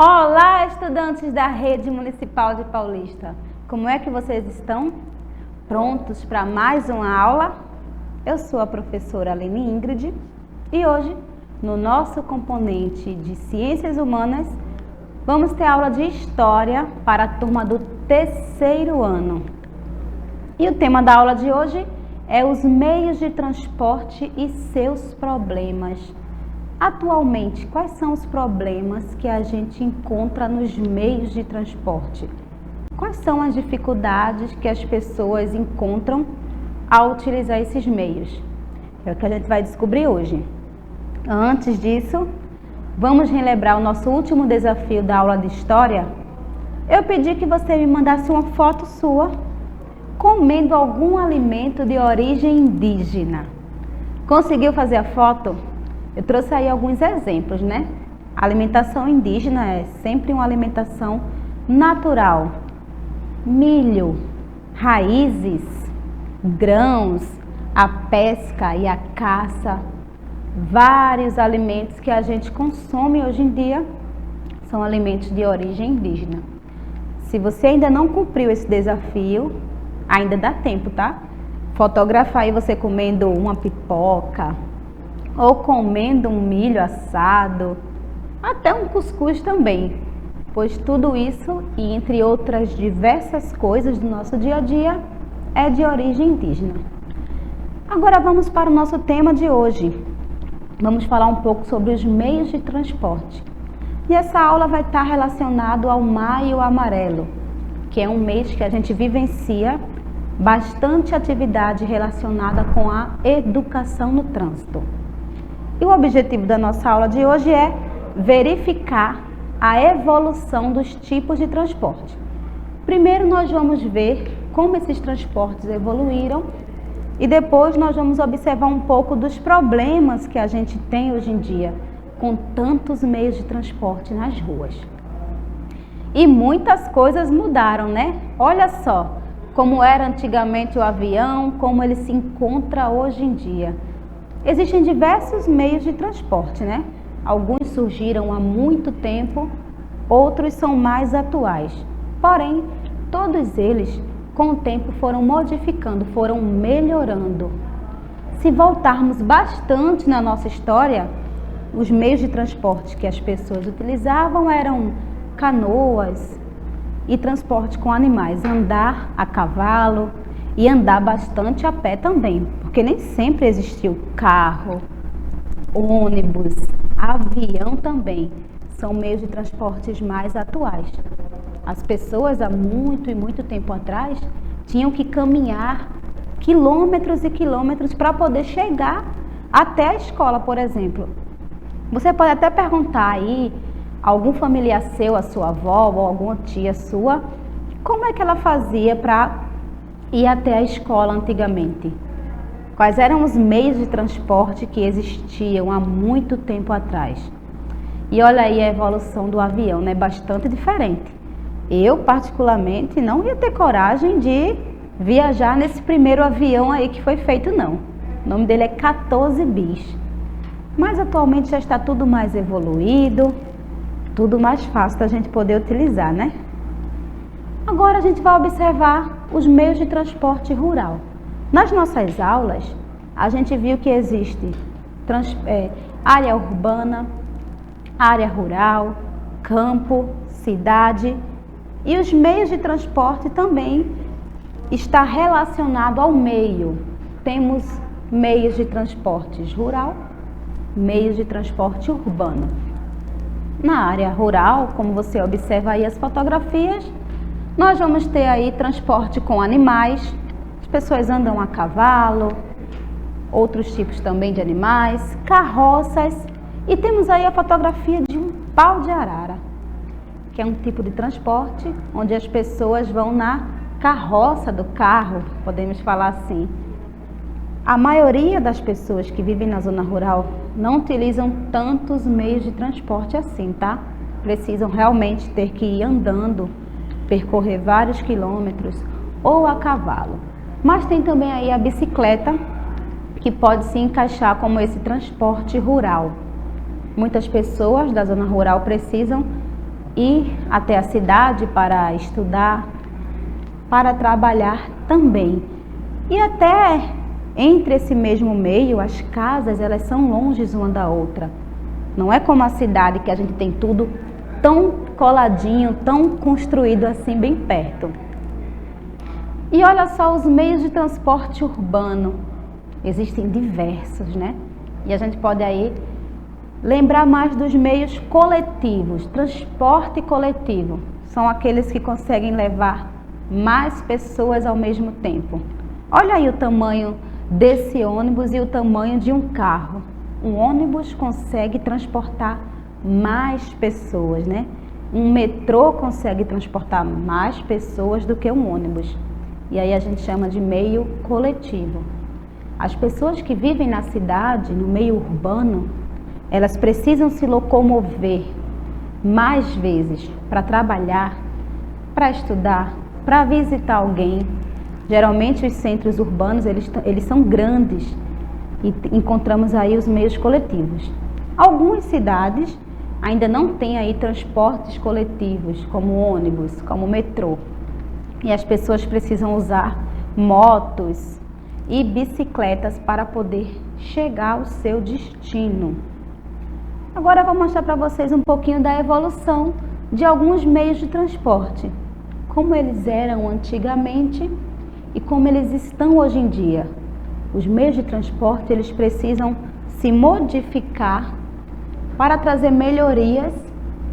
Olá, estudantes da Rede Municipal de Paulista. Como é que vocês estão? Prontos para mais uma aula? Eu sou a professora Aline Ingrid e hoje, no nosso componente de Ciências Humanas, vamos ter aula de História para a turma do terceiro ano. E o tema da aula de hoje é os meios de transporte e seus problemas. Atualmente, quais são os problemas que a gente encontra nos meios de transporte? Quais são as dificuldades que as pessoas encontram ao utilizar esses meios? É o que a gente vai descobrir hoje. Antes disso, vamos relembrar o nosso último desafio da aula de História? Eu pedi que você me mandasse uma foto sua comendo algum alimento de origem indígena. Conseguiu fazer a foto? Eu trouxe aí alguns exemplos, né? A alimentação indígena é sempre uma alimentação natural. Milho, raízes, grãos, a pesca e a caça. Vários alimentos que a gente consome hoje em dia são alimentos de origem indígena. Se você ainda não cumpriu esse desafio, ainda dá tempo, tá? Fotografar aí você comendo uma pipoca, ou comendo um milho assado, até um cuscuz também, pois tudo isso, e entre outras diversas coisas do nosso dia a dia, é de origem indígena. Agora vamos para o nosso tema de hoje. Vamos falar um pouco sobre os meios de transporte. E essa aula vai estar relacionada ao Maio Amarelo, que é um mês que a gente vivencia bastante atividade relacionada com a educação no trânsito. E o objetivo da nossa aula de hoje é verificar a evolução dos tipos de transporte. Primeiro nós vamos ver como esses transportes evoluíram e depois nós vamos observar um pouco dos problemas que a gente tem hoje em dia com tantos meios de transporte nas ruas. E muitas coisas mudaram, né? Olha só como era antigamente o avião, como ele se encontra hoje em dia. Existem diversos meios de transporte, né? Alguns surgiram há muito tempo, outros são mais atuais. Porém, todos eles, com o tempo, foram modificando, foram melhorando. Se voltarmos bastante na nossa história, os meios de transporte que as pessoas utilizavam eram canoas e transporte com animais, andar a cavalo e andar bastante a pé também, porque nem sempre existiu carro, ônibus, avião também. São meios de transportes mais atuais. As pessoas há muito e muito tempo atrás tinham que caminhar quilômetros e quilômetros para poder chegar até a escola, por exemplo. Você pode até perguntar aí a algum familiar seu, a sua avó ou alguma tia sua, como é que ela fazia para ir até a escola antigamente? Quais eram os meios de transporte que existiam há muito tempo atrás? E olha aí a evolução do avião, né? Bastante diferente. Eu, particularmente, não ia ter coragem de viajar nesse primeiro avião aí que foi feito, não. O nome dele é 14 bis. Mas atualmente já está tudo mais evoluído, tudo mais fácil da gente poder utilizar, né? Agora a gente vai observar os meios de transporte rural. Nas nossas aulas, a gente viu que existe área urbana, área rural, campo, cidade, e os meios de transporte também está relacionado ao meio. Temos meios de transporte rural, meios de transporte urbano. Na área rural, como você observa aí as fotografias, nós vamos ter aí transporte com animais, as pessoas andam a cavalo, outros tipos também de animais, carroças, e temos aí a fotografia de um pau de arara, que é um tipo de transporte onde as pessoas vão na carroça do carro, podemos falar assim. A maioria das pessoas que vivem na zona rural não utilizam tantos meios de transporte assim, tá? Precisam realmente ter que ir andando, percorrer vários quilômetros ou a cavalo. Mas tem também aí a bicicleta, que pode se encaixar como esse transporte rural. Muitas pessoas da zona rural precisam ir até a cidade para estudar, para trabalhar também. E até entre esse mesmo meio, as casas, elas são longe uma da outra. Não é como a cidade que a gente tem tudo tão coladinho, tão construído assim bem perto. E olha só os meios de transporte urbano. Existem diversos, né? E a gente pode aí lembrar mais dos meios coletivos. Transporte coletivo são aqueles que conseguem levar mais pessoas ao mesmo tempo. Olha aí o tamanho desse ônibus e o tamanho de um carro. Um ônibus consegue transportar mais pessoas, né? Um metrô consegue transportar mais pessoas do que um ônibus. E aí a gente chama de meio coletivo. As pessoas que vivem na cidade, no meio urbano, elas precisam se locomover mais vezes para trabalhar, para estudar, para visitar alguém. Geralmente os centros urbanos, eles são grandes e encontramos aí os meios coletivos. Algumas cidades ainda não têm aí transportes coletivos, como ônibus, como metrô. E as pessoas precisam usar motos e bicicletas para poder chegar ao seu destino. Agora eu vou mostrar para vocês um pouquinho da evolução de alguns meios de transporte, como eles eram antigamente e como eles estão hoje em dia. Os meios de transporte, eles precisam se modificar para trazer melhorias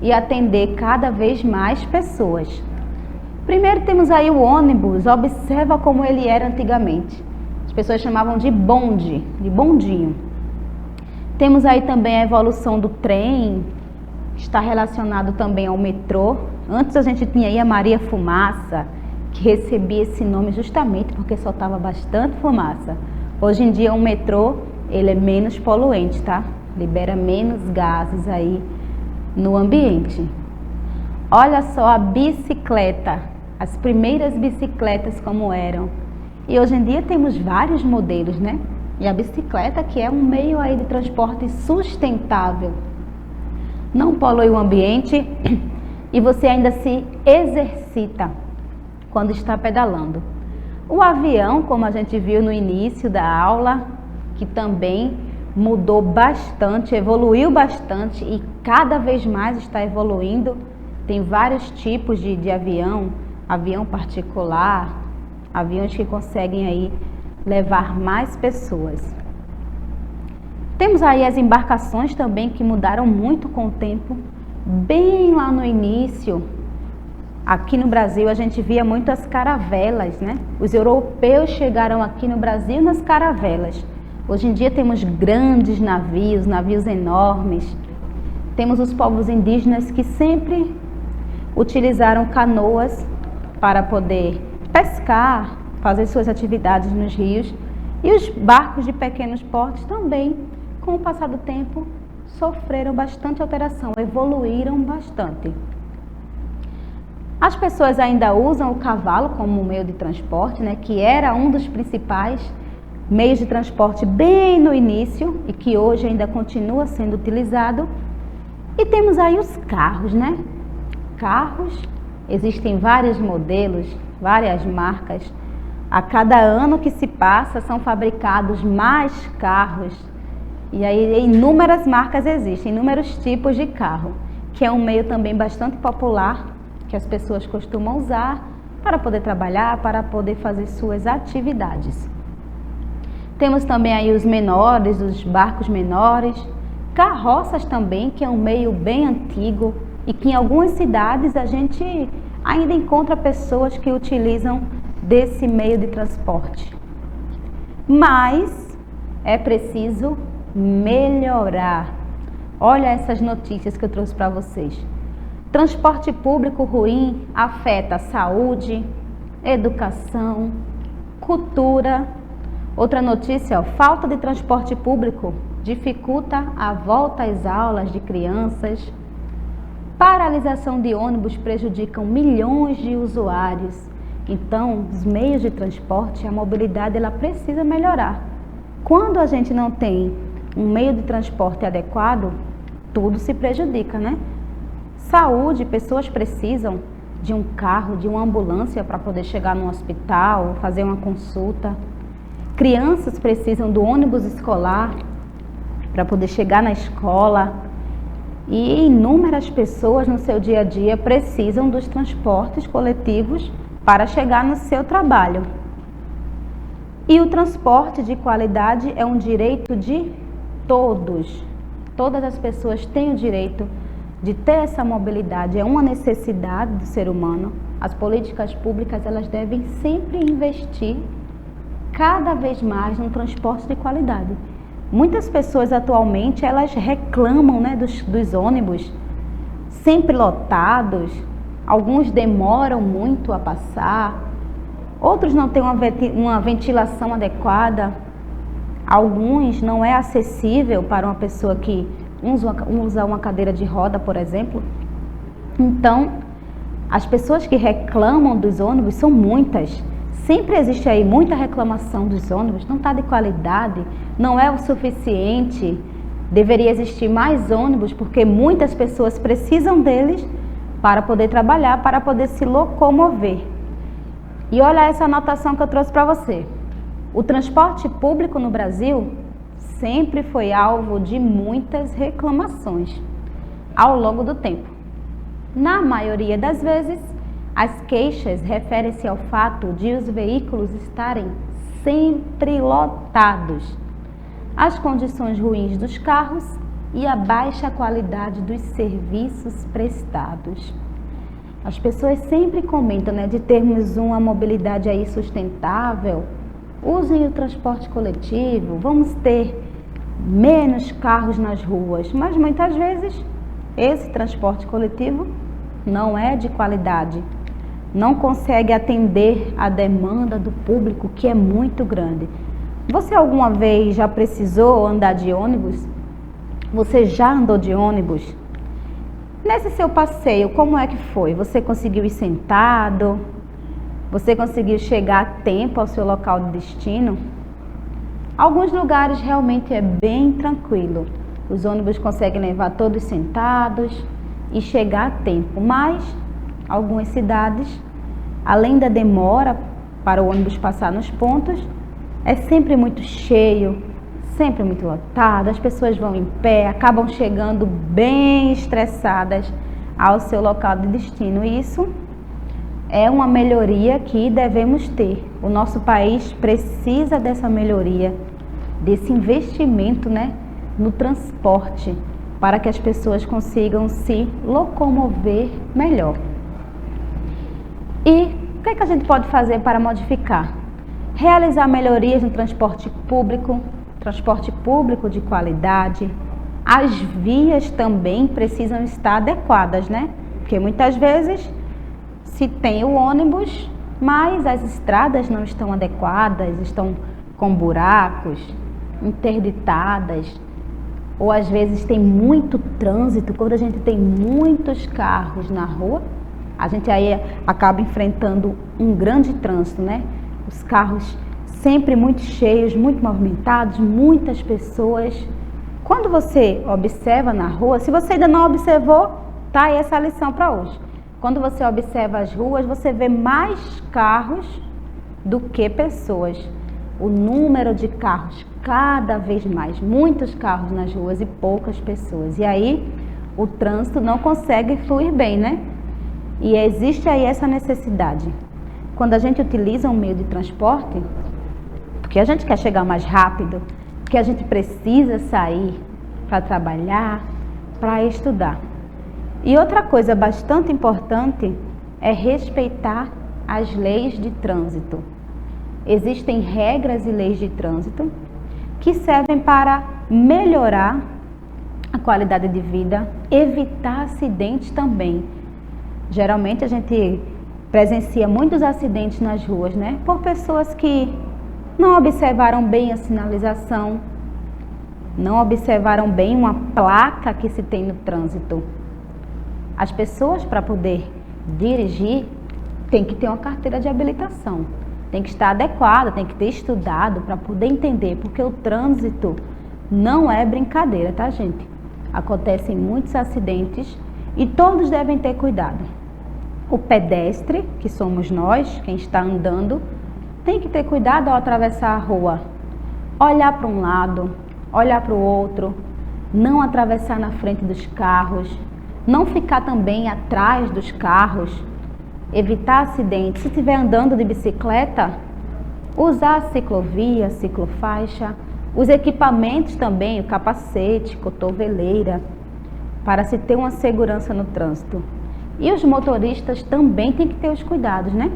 e atender cada vez mais pessoas. Primeiro temos aí o ônibus, observa como ele era antigamente. As pessoas chamavam de bonde, de bondinho. Temos aí também a evolução do trem, está relacionado também ao metrô. Antes a gente tinha aí a Maria Fumaça, que recebia esse nome justamente porque soltava bastante fumaça. Hoje em dia o metrô, ele é menos poluente, tá? Libera menos gases aí no ambiente. Olha só a bicicleta, as primeiras bicicletas como eram. E hoje em dia temos vários modelos, né? E a bicicleta, que é um meio aí de transporte sustentável, não polui o ambiente e você ainda se exercita quando está pedalando. O avião, como a gente viu no início da aula, que também mudou bastante, evoluiu bastante e cada vez mais está evoluindo. Tem vários tipos de avião, avião particular, aviões que conseguem aí levar mais pessoas. Temos aí as embarcações também que mudaram muito com o tempo. Bem lá no início, aqui no Brasil a gente via muito as caravelas, né? Os europeus chegaram aqui no Brasil nas caravelas. Hoje em dia temos grandes navios, navios enormes. Temos os povos indígenas que sempre utilizaram canoas para poder pescar, fazer suas atividades nos rios. E os barcos de pequenos portes também, com o passar do tempo, sofreram bastante alteração, evoluíram bastante. As pessoas ainda usam o cavalo como meio de transporte, né, que era um dos principais meios de transporte bem no início e que hoje ainda continua sendo utilizado. E temos aí os carros, né? Carros, existem vários modelos, várias marcas. A cada ano que se passa são fabricados mais carros. E aí inúmeras marcas existem, inúmeros tipos de carro, que é um meio também bastante popular, que as pessoas costumam usar para poder trabalhar, para poder fazer suas atividades. Temos também aí os menores, os barcos menores, carroças também, que é um meio bem antigo e que em algumas cidades a gente ainda encontra pessoas que utilizam desse meio de transporte. Mas é preciso melhorar. Olha essas notícias que eu trouxe para vocês. Transporte público ruim afeta a saúde, educação, cultura. Outra notícia, falta de transporte público dificulta a volta às aulas de crianças. Paralisação de ônibus prejudicam milhões de usuários. Então, os meios de transporte, a mobilidade, ela precisa melhorar. Quando a gente não tem um meio de transporte adequado, tudo se prejudica, né? Saúde, pessoas precisam de um carro, de uma ambulância para poder chegar no hospital, fazer uma consulta. Crianças precisam do ônibus escolar para poder chegar na escola. E inúmeras pessoas no seu dia a dia precisam dos transportes coletivos para chegar no seu trabalho. E o transporte de qualidade é um direito de todos. Todas as pessoas têm o direito de ter essa mobilidade, é uma necessidade do ser humano. As políticas públicas, elas devem sempre investir cada vez mais no transporte de qualidade. Muitas pessoas atualmente, elas reclamam, né, dos ônibus sempre lotados, alguns demoram muito a passar, outros não têm uma ventilação adequada, alguns não é acessível para uma pessoa que usa uma cadeira de roda, por exemplo. Então, as pessoas que reclamam dos ônibus são muitas. Sempre existe aí muita reclamação dos ônibus, não está de qualidade, não é o suficiente, deveria existir mais ônibus, porque muitas pessoas precisam deles para poder trabalhar, para poder se locomover. E olha essa anotação que eu trouxe para você. O transporte público no Brasil sempre foi alvo de muitas reclamações ao longo do tempo. Na maioria das vezes, as queixas referem-se ao fato de os veículos estarem sempre lotados, as condições ruins dos carros e a baixa qualidade dos serviços prestados. As pessoas sempre comentam, né, de termos uma mobilidade aí sustentável, usem o transporte coletivo, vamos ter menos carros nas ruas, mas muitas vezes esse transporte coletivo não é de qualidade. Não consegue atender a demanda do público, que é muito grande. Você alguma vez já precisou andar de ônibus? Você já andou de ônibus? Nesse seu passeio, como é que foi? Você conseguiu ir sentado? Você conseguiu chegar a tempo ao seu local de destino? Alguns lugares realmente é bem tranquilo. Os ônibus conseguem levar todos sentados e chegar a tempo, mas algumas cidades, além da demora para o ônibus passar nos pontos, é sempre muito cheio, sempre muito lotado, as pessoas vão em pé, acabam chegando bem estressadas ao seu local de destino. E isso é uma melhoria que devemos ter. O nosso país precisa dessa melhoria, desse investimento, né, no transporte, para que as pessoas consigam se locomover melhor. E o que é que a gente pode fazer para modificar? Realizar melhorias no transporte público de qualidade. As vias também precisam estar adequadas, né? Porque muitas vezes se tem o ônibus, mas as estradas não estão adequadas, estão com buracos, interditadas, ou às vezes tem muito trânsito. Quando a gente tem muitos carros na rua, a gente aí acaba enfrentando um grande trânsito, né? Os carros sempre muito cheios, muito movimentados, muitas pessoas. Quando você observa na rua, se você ainda não observou, tá aí essa lição para hoje. Quando você observa as ruas, você vê mais carros do que pessoas. O número de carros cada vez mais, muitos carros nas ruas e poucas pessoas. E aí o trânsito não consegue fluir bem, né? E existe aí essa necessidade. Quando a gente utiliza um meio de transporte, porque a gente quer chegar mais rápido, porque a gente precisa sair para trabalhar, para estudar. E outra coisa bastante importante é respeitar as leis de trânsito. Existem regras e leis de trânsito que servem para melhorar a qualidade de vida, evitar acidentes também. Geralmente a gente presencia muitos acidentes nas ruas, né? Por pessoas que não observaram bem a sinalização, não observaram bem uma placa que se tem no trânsito. As pessoas, para poder dirigir, tem que ter uma carteira de habilitação, tem que estar adequada, tem que ter estudado para poder entender, porque o trânsito não é brincadeira, tá, gente? Acontecem muitos acidentes e todos devem ter cuidado. O pedestre, que somos nós, quem está andando, tem que ter cuidado ao atravessar a rua. Olhar para um lado, olhar para o outro, não atravessar na frente dos carros, não ficar também atrás dos carros, evitar acidentes. Se estiver andando de bicicleta, usar a ciclovia, ciclofaixa, os equipamentos também, o capacete, cotoveleira, para se ter uma segurança no trânsito. E os motoristas também têm que ter os cuidados, né?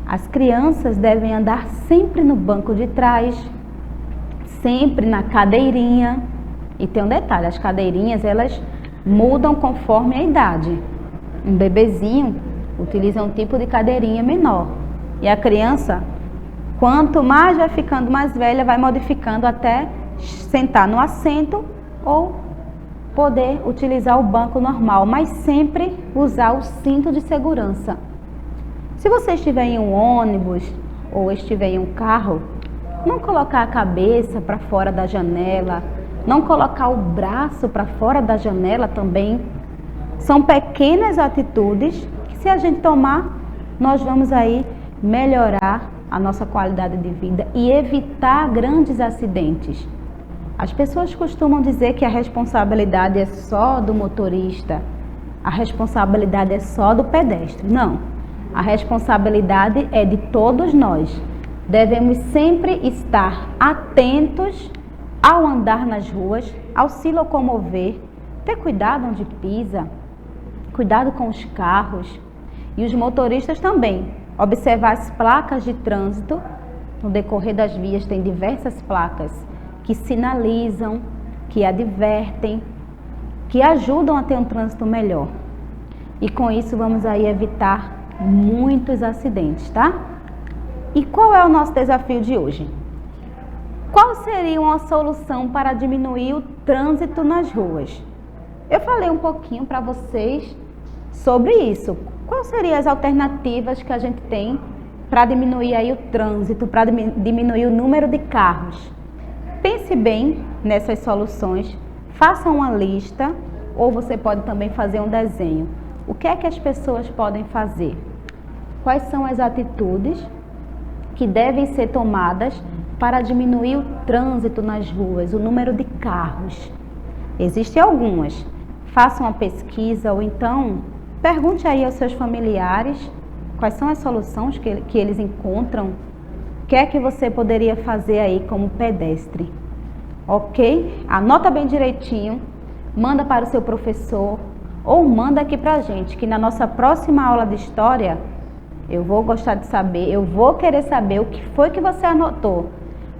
As crianças devem andar sempre no banco de trás, sempre na cadeirinha. E tem um detalhe, as cadeirinhas elas mudam conforme a idade. Um bebezinho utiliza um tipo de cadeirinha menor. E a criança, quanto mais vai ficando mais velha, vai modificando até sentar no assento ou poder utilizar o banco normal, mas sempre usar o cinto de segurança. Se você estiver em um ônibus ou estiver em um carro, não colocar a cabeça para fora da janela, não colocar o braço para fora da janela também. São pequenas atitudes que, se a gente tomar, nós vamos aí melhorar a nossa qualidade de vida e evitar grandes acidentes. As pessoas costumam dizer que a responsabilidade é só do motorista, a responsabilidade é só do pedestre. Não, a responsabilidade é de todos nós. Devemos sempre estar atentos ao andar nas ruas, ao se locomover, ter cuidado onde pisa, cuidado com os carros e os motoristas também. Observar as placas de trânsito. No decorrer das vias tem diversas placas que sinalizam, que advertem, que ajudam a ter um trânsito melhor. E com isso vamos aí evitar muitos acidentes, tá? E qual é o nosso desafio de hoje? Qual seria uma solução para diminuir o trânsito nas ruas? Eu falei um pouquinho para vocês sobre isso. Quais seriam as alternativas que a gente tem para diminuir aí o trânsito, para diminuir o número de carros? Pense bem nessas soluções, faça uma lista ou você pode também fazer um desenho. O que é que as pessoas podem fazer? Quais são as atitudes que devem ser tomadas para diminuir o trânsito nas ruas, o número de carros? Existem algumas. Faça uma pesquisa ou então pergunte aí aos seus familiares quais são as soluções que eles encontram. O que é que você poderia fazer aí como pedestre? Ok? Anota bem direitinho, manda para o seu professor ou manda aqui pra gente, que na nossa próxima aula de história eu vou gostar de saber, eu vou querer saber o que foi que você anotou.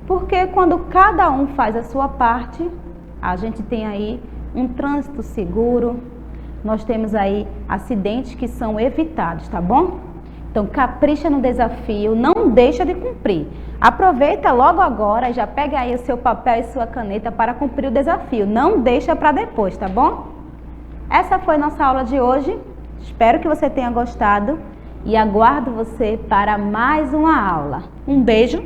Porque quando cada um faz a sua parte, a gente tem aí um trânsito seguro, nós temos aí acidentes que são evitados, tá bom? Então capricha no desafio, não deixa de cumprir. Aproveita logo agora e já pega aí o seu papel e sua caneta para cumprir o desafio. Não deixa para depois, tá bom? Essa foi nossa aula de hoje. Espero que você tenha gostado e aguardo você para mais uma aula. Um beijo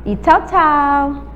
e tchau, tchau!